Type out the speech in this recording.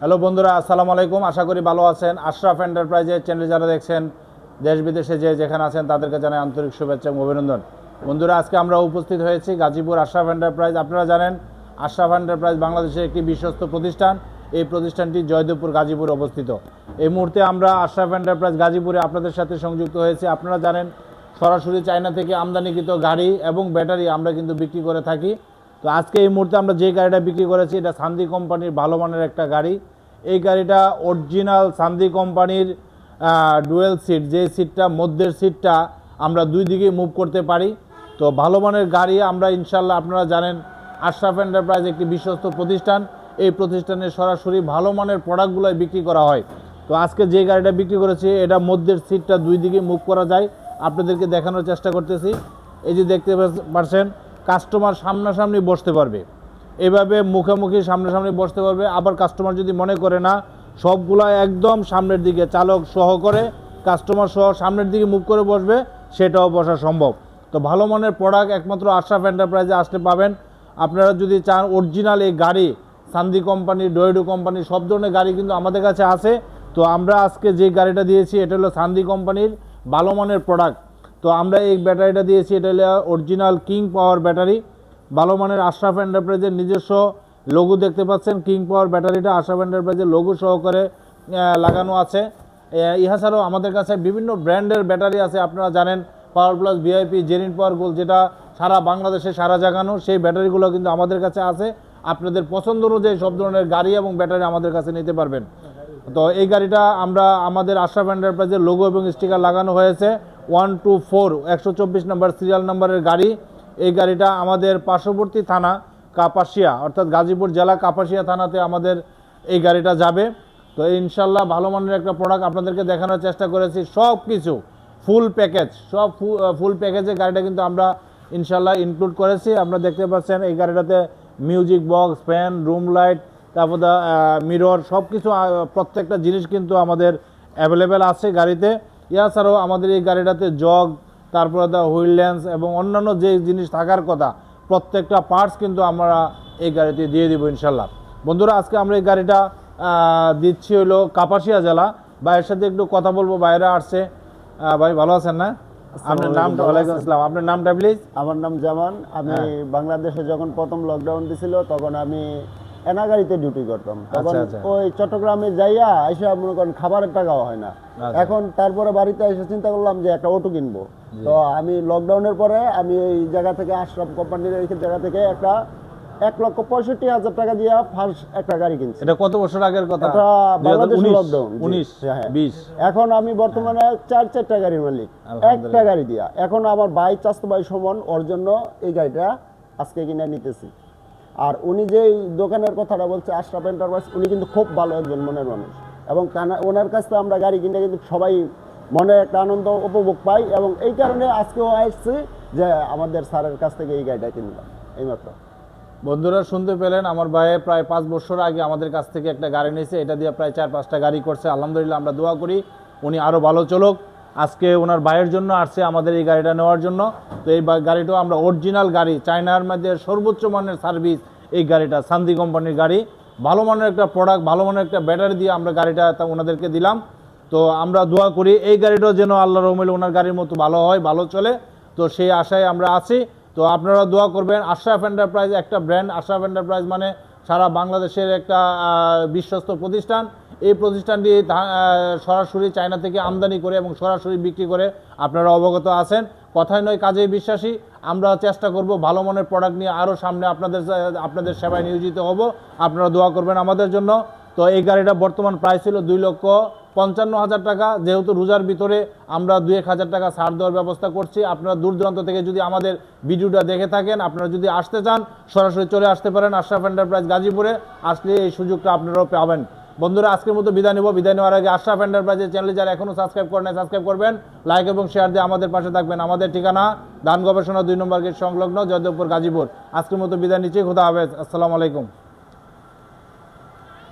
Hello বন্ধুরা, আসসালামু আলাইকুম। আশা করি ভালো আছেন। আশরাফ এন্টারপ্রাইজের চ্যানেল যারা দেখছেন, দেশ বিদেশে যেখানে আছেন তাদেরকে জানাই আন্তরিক শুভেচ্ছা এবং অভিনন্দন। বন্ধুরা, আজকে আমরা উপস্থিত হয়েছি গাজীপুর আশরাফ এন্টারপ্রাইজ। আপনারা জানেন আশরাফ এন্টারপ্রাইজ বাংলাদেশের একটি বিশ্বস্ত প্রতিষ্ঠান। এই প্রতিষ্ঠানটি জয়দেবপুর গাজীপুরে অবস্থিত। এই মুহূর্তে আমরা আশরাফ এন্টারপ্রাইজ গাজীপুরে আপনাদের সাথে সংযুক্ত হয়েছি। আপনারা জানেন সরাসরি চায়না থেকে আমদানিকৃত গাড়ি এবং ব্যাটারি আমরা কিন্তু বিক্রি করে থাকি। তো আজকে এই মুহূর্তে আমরা যে গাড়িটা বিক্রি করেছি এটা সান্দি কোম্পানির ভালো মানের একটা গাড়ি। এই গাড়িটা অরিজিনাল সান্দি কোম্পানির ডুয়েল সিট, যে সিটটা মধ্যের সিটটা আমরা দুই দিকে মুভ করতে পারি। তো ভালো মানের গাড়ি আমরা ইনশাল্লাহ, আপনারা জানেন আশরাফ এন্টারপ্রাইজ একটি বিশ্বস্ত প্রতিষ্ঠান। এই প্রতিষ্ঠানে সরাসরি ভালো মানের প্রোডাক্টগুলোই বিক্রি করা হয়। তো আজকে যে গাড়িটা বিক্রি করেছি এটা মধ্যের সিটটা দুই দিকে মুভ করা যায়, আপনাদেরকে দেখানোর চেষ্টা করতেছি। এই যে দেখতে পাচ্ছেন, কাস্টমার সামনাসামনি বসতে পারবে, এভাবে মুখোমুখি সামনাসামনি বসতে পারবে। আবার কাস্টমার যদি মনে করে না সবগুলা একদম সামনের দিকে চালক সহ করে কাস্টমার সহ সামনের দিকে মুভ করে বসবে, সেটাও বসা সম্ভব। তো ভালো মানের প্রোডাক্ট একমাত্র আশরাফ এন্টারপ্রাইজে আসলে পাবেন। আপনারা যদি চান অরিজিনাল এই গাড়ি, সান্দি কোম্পানি, ডয়েডো কোম্পানি সব ধরনের গাড়ি কিন্তু আমাদের কাছে আছে। তো আমরা আজকে যে গাড়িটা দিয়েছি এটা হলো সান্দি কোম্পানির ভালো মানের প্রোডাক্ট। তো আমরা এই ব্যাটারিটা দিয়েছি, এটা হলো অরিজিনাল কিং পাওয়ার ব্যাটারি, ভালো মানের আশরাফ এন্টারপ্রাইজের নিজস্ব লোগো দেখতে পাচ্ছেন। কিং পাওয়ার ব্যাটারিটা আশরাফ এন্টারপ্রাইজের লোগো সহকারে লাগানো আছে। ইহা ছাড়াও আমাদের কাছে বিভিন্ন ব্র্যান্ডের ব্যাটারি আছে। আপনারা জানেন power plus, VIP, Zerin power gold, যেটা সারা বাংলাদেশে সারা জাগানো, সেই ব্যাটারিগুলো কিন্তু আমাদের কাছে আছে। আপনাদের পছন্দ অনুযায়ী সব ধরনের গাড়ি এবং ব্যাটারি আমাদের কাছে নিতে পারবেন। তো এই গাড়িটা আমরা আমাদের আশরাফ এন্টারপ্রাইজের লোগো এবং স্টিকার লাগানো হয়েছে। 124 124 নম্বর সিরিয়াল নম্বরের গাড়ি। এই গাড়িটা আমাদের পার্শ্ববর্তী থানা কাপাসিয়া, অর্থাৎ গাজীপুর জেলা কাপাসিয়া থানাতে আমাদের এই গাড়িটা যাবে। তো ইনশাল্লাহ ভালো মানের একটা প্রোডাক্ট আপনাদেরকে দেখানোর চেষ্টা করেছি। সব কিছু ফুল প্যাকেজ, সব ফুল প্যাকেজে গাড়িটা কিন্তু আমরা ইনশাল্লাহ ইনক্লুড করেছি। আপনারা দেখতে পাচ্ছেন এই গাড়িটাতে music box, fan, room light, তারপর মিরর, সব কিছু প্রত্যেকটা জিনিস কিন্তু আমাদের অ্যাভেলেবেল আছে গাড়িতে। এছাড়াও আমাদের এই গাড়িটাতে জগ, তারপরে হুইল ল্যান্স এবং অন্যান্য যে জিনিস থাকার কথা প্রত্যেকটা পার্টস কিন্তু আমরা এই গাড়িতে দিয়ে দিব ইনশাল্লাহ। বন্ধুরা, আজকে আমরা এই গাড়িটা দিচ্ছি হলো কাপাসিয়া জেলা। ভাইয়ের সাথে একটু কথা বলবো, বাইরে আসছে। ভাই ভালো আছেন না? আপনার নামটা? ওয়ালাইকুম আসসালাম। আপনার নামটা প্লিজ? আমার নাম জামান। আমি বাংলাদেশে যখন প্রথম লকডাউন দিছিল তখন আমি এনা গাড়িতে ডিউটি করতাম। তখন ওই চট্টগ্রামে যাইয়া এসে মনে করেন খাবারের টাকাও হয় না। এখন তারপরে বাড়িতে এসে চিন্তা করলাম যে একটা অটো কিনবো। তো আমি লকডাউনের পরে আমি এই জায়গা থেকে আশরাফ কোম্পানির এই জায়গা থেকে একটা 1,65,000 টাকা দিয়ে ফার্স্ট একটা গাড়ি কিনছি। এটা কত বছর আগের কথা? এটা বাংলাদেশের লকডাউন 19-20। এখন আমি বর্তমানে চারটা গাড়ির মালিক, একটা গাড়ি দিয়া। এখন আমার ভাই, চাচতো ভাই সমান, ওর জন্য এই গাড়িটা আজকে কিনে নিতেছি। আর উনি যে দোকানের কথাটা বলছে আশরাফ এন্টারপ্রাইজ, উনি কিন্তু খুব ভালো একজন মনের মানুষ, এবং ওনার কাছ থেকে আমরা গাড়ি কিনে কিন্তু সবাই মনে একটা আনন্দ উপভোগ পাই। এবং এই কারণে আজকেও আসছি যে আমাদের স্যারের কাছ থেকে এই গাড়িটা কিনলাম এইমাত্র। বন্ধুরা, শুনতে পেলেন, আমার ভাই প্রায় 5 বছর আগে আমাদের কাছ থেকে একটা গাড়ি নিয়েছে। এটা দিয়ে প্রায় 4-5টা গাড়ি করছে। আলহামদুলিল্লাহ, আমরা দোয়া করি উনি আরও ভালো চলুক। আজকে ওনার ভাইয়ের জন্য আসছে আমাদের এই গাড়িটা নেওয়ার জন্য। তো এই গাড়িটাও আমরা অরিজিনাল গাড়ি, চায়নার মধ্যে সর্বোচ্চ মানের সার্ভিস এই গাড়িটা, সান্দি কোম্পানির গাড়ি, ভালো মানের একটা প্রোডাক্ট, ভালো মানের একটা ব্যাটারি দিয়ে আমরা গাড়িটা ওনাদেরকে দিলাম। তো আমরা দোয়া করি এই গাড়িটাও যেন আল্লাহর রহমতে ওনার গাড়ির মতো ভালো হয়, ভালো চলে। তো সেই আশায় আমরা আছি। তো আপনারা দোয়া করবেন। আশরাফ এন্টারপ্রাইজ একটা ব্র্যান্ড। আশরাফ এন্টারপ্রাইজ মানে সারা বাংলাদেশের একটা বিশ্বস্ত প্রতিষ্ঠান। এই প্রতিষ্ঠানটি সরাসরি চায়না থেকে আমদানি করে এবং সরাসরি বিক্রি করে, আপনারা অবগত আছেন। কথায় নয় কাজে বিশ্বাসী। আমরা চেষ্টা করব ভালো মানের প্রোডাক্ট নিয়ে আরও সামনে আপনাদের সেবায় নিয়োজিত হব। আপনারা দোয়া করবেন আমাদের জন্য। তো এই গাড়িটা বর্তমান প্রাইস ছিল 2,55,000 টাকা। যেহেতু রোজার ভিতরে আমরা 2-1,000 টাকা ছাড় দেওয়ার ব্যবস্থা করছি। আপনারা দূর দূরান্ত থেকে যদি আমাদের ভিডিওটা দেখে থাকেন, আপনারা যদি আসতে চান সরাসরি চলে আসতে পারেন আশরাফ এন্টারপ্রাইজ গাজীপুরে। আসলে এই সুযোগটা আপনারাও পাবেন। বন্ধুরা, আজকের মতো বিদায় নেব। বিদায় নেওয়ার আগে আশরাফ এন্টারপ্রাইজের চ্যানেলে যারা এখনও সাবস্ক্রাইব করেন নাই, সাবস্ক্রাইব করবেন, লাইক এবং শেয়ার দিয়ে আমাদের পাশে থাকবেন। আমাদের ঠিকানা ধান গবেষণা 2 নম্বর গেট সংলগ্ন, জয়দেবপুর, গাজীপুর। আজকের মতো বিদায় নিচ্ছি। খোদা হাফেজ। আসসালামু আলাইকুম।